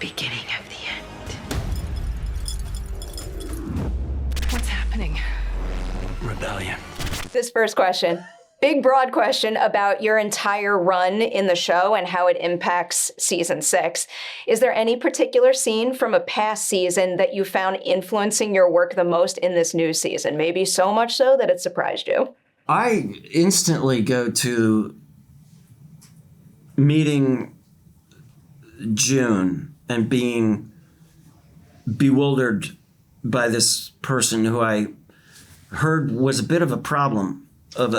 beginning of the end. What's happening? Rebellion. This first question, big broad question about your entire run in the show and how it impacts season 6. Is there any particular scene from a past season that you found influencing your work the most in this new season? Maybe so much so that it surprised you? I instantly go to meeting June and being bewildered by this person who I heard was a bit of a problem of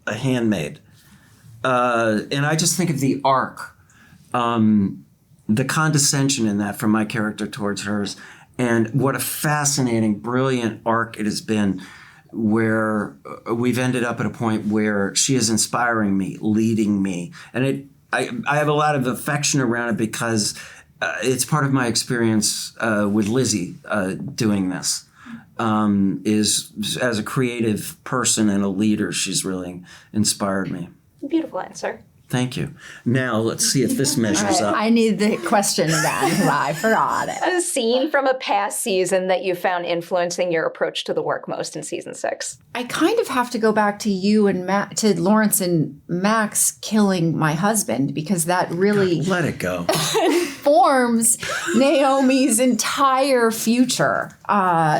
a handmaid. And I just think of the arc, the condescension in that from my character towards hers, and what a fascinating, brilliant arc it has been, where we've ended up at a point where she is inspiring me, leading me. And I have a lot of affection around it because it's part of my experience with Lizzie doing this. Is as a creative person and a leader, she's really inspired me. Beautiful answer. Thank you. Now let's see if this measures up. I need the question then. I forgot it. A scene from a past season that you found influencing your approach to the work most in season 6. I kind of have to go back to you and to Lawrence and Max killing my husband, because that really Let it go. informs Naomi's entire future.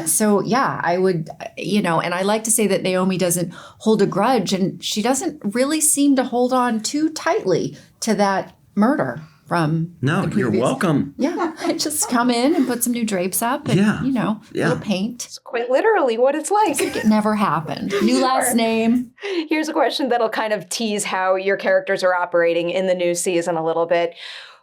So yeah, I would, and I like to say that Naomi doesn't hold a grudge, and she doesn't really seem to hold on too tightly to that murder from No, the you're previous. welcome. Yeah, I just come in and put some new drapes up and, Yeah. little paint. It's quite literally what it's like. It never happened. New last name. Here's a question that'll kind of tease how your characters are operating in the new season a little bit.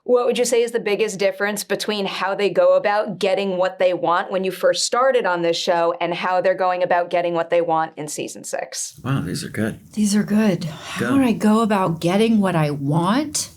What would you say is the biggest difference between how they go about getting what they want when you first started on this show and how they're going about getting what they want in season 6? Wow, these are good. These are good. How would I go about getting what I want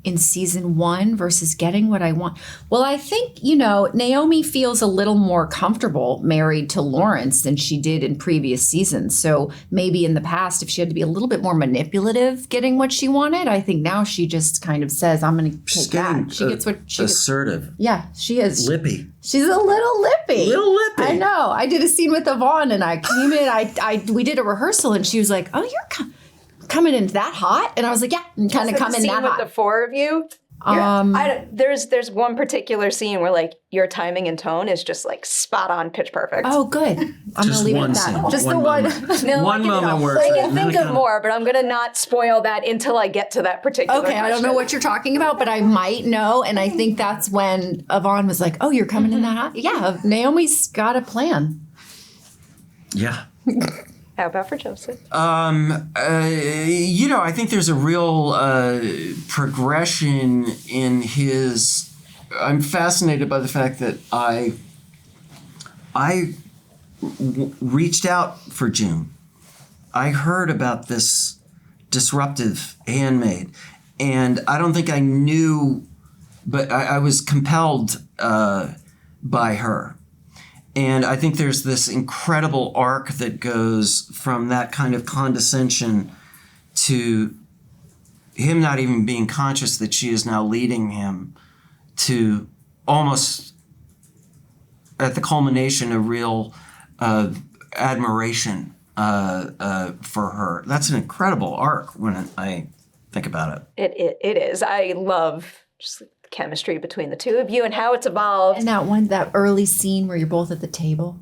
in season 1 versus getting what I want? Well, I think, Naomi feels a little more comfortable married to Lawrence than she did in previous seasons. So maybe in the past, if she had to be a little bit more manipulative getting what she wanted, I think now she just kind of says, I'm going to take that. She gets what she gets. Assertive. Yeah, she is. Lippy. She's a little lippy. Little lippy. I know. I did a scene with Yvonne and I came in, we did a rehearsal and she was like, oh, you're coming in that hot? And I was like, yeah, I'm kind of coming that hot. With the 4 of you? There's one particular scene where like your timing and tone is just like spot on, pitch perfect. Oh, good. I'm Just gonna leave it one at that. scene. Just One the one. moment. No, One moment works. I can And then think it of kinda- more, but I'm gonna not spoil that until I get to that particular Okay, I don't know what you're talking about, but I might know. And I think that's when Yvonne was like, oh, you're coming in that hot? Yeah, Naomi's got a plan. Yeah. How about for Joseph? I think there's a real progression in his. I'm fascinated by the fact that I reached out for June. I heard about this disruptive handmaid, and I don't think I knew, but I was compelled by her. And I think there's this incredible arc that goes from that kind of condescension to him not even being conscious that she is now leading him to almost at the culmination a real admiration for her. That's an incredible arc when I think about it. It is. I love just the chemistry between the two of you and how it's evolved. And that early scene where you're both at the table.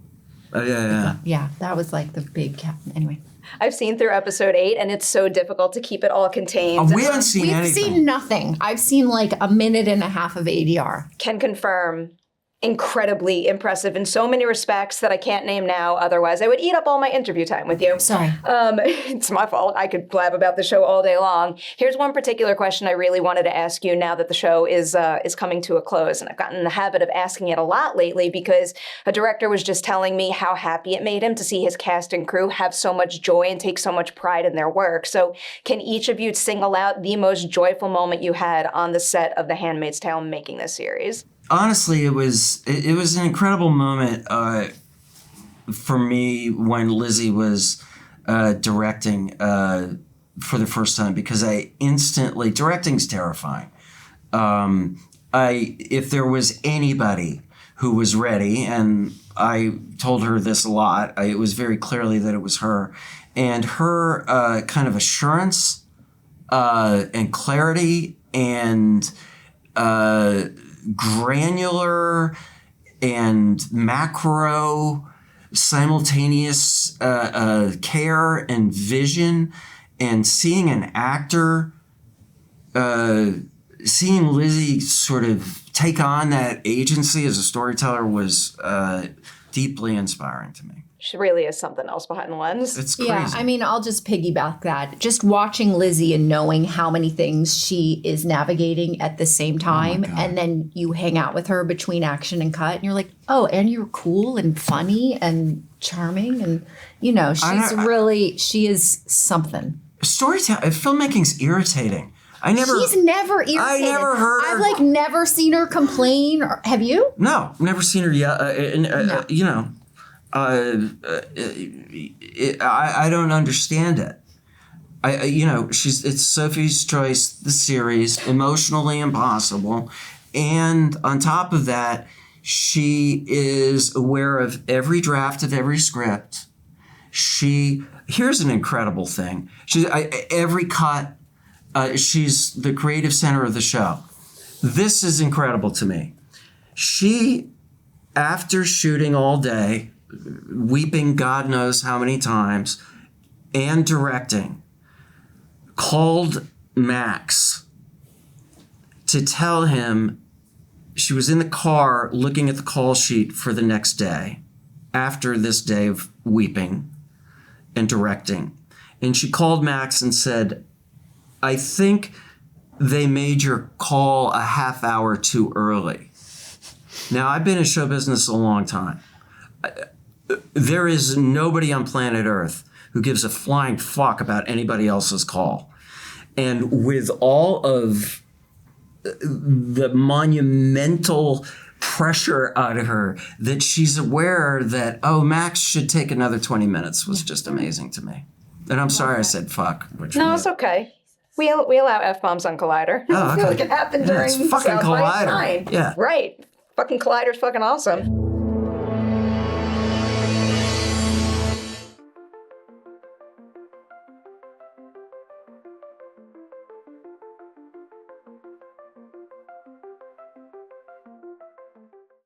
Yeah. Yeah, that was like the big anyway. I've seen through episode 8, and it's so difficult to keep it all contained. We haven't seen anything. We've seen nothing. I've seen like a minute and a half of ADR. Can confirm, incredibly impressive in so many respects that I can't name now. Otherwise, I would eat up all my interview time with you. Sorry. It's my fault. I could blab about the show all day long. Here's one particular question I really wanted to ask you now that the show is coming to a close. And I've gotten in the habit of asking it a lot lately because a director was just telling me how happy it made him to see his cast and crew have so much joy and take so much pride in their work. So can each of you single out the most joyful moment you had on the set of The Handmaid's Tale making this series? Honestly, it was an incredible moment for me when Lizzie was directing for the first time, because I instantly, directing's terrifying, if there was anybody who was ready, and I told her this a lot, it was very clearly that it was her. And her kind of assurance and clarity and granular and macro simultaneous care and vision, and seeing an actor, seeing Lizzie sort of take on that agency as a storyteller was deeply inspiring to me. She really is something else behind the lens. It's crazy. Yeah, I mean, I'll just piggyback that. Just watching Lizzie and knowing how many things she is navigating at the same time, and then you hang out with her between action and cut, and you're like, oh, and you're cool and funny and charming, and she is something. Storytelling, filmmaking's irritating. She's never irritated. I never heard her. I've never seen her complain. Have you? No, never seen her yet. No. You know. I don't understand it. It's Sophie's Choice, the series, emotionally impossible, and on top of that, she is aware of every draft of every script. Here's an incredible thing. Every cut. She's the creative center of the show. This is incredible to me. She, after shooting all day, weeping God knows how many times, and directing, called Max to tell him she was in the car looking at the call sheet for the next day, after this day of weeping and directing. And she called Max and said, I think they made your call a half hour too early. Now, I've been in show business a long time. There is nobody on planet Earth who gives a flying fuck about anybody else's call. And with all of the monumental pressure out of her, that she's aware that, Max should take another 20 minutes was just amazing to me. And I'm sorry I said fuck. No, it's okay. We allow F-bombs on Collider. Oh, okay. I feel like it happened during it's fucking South by Collider. Fine. Yeah. Right. Fucking Collider's fucking awesome.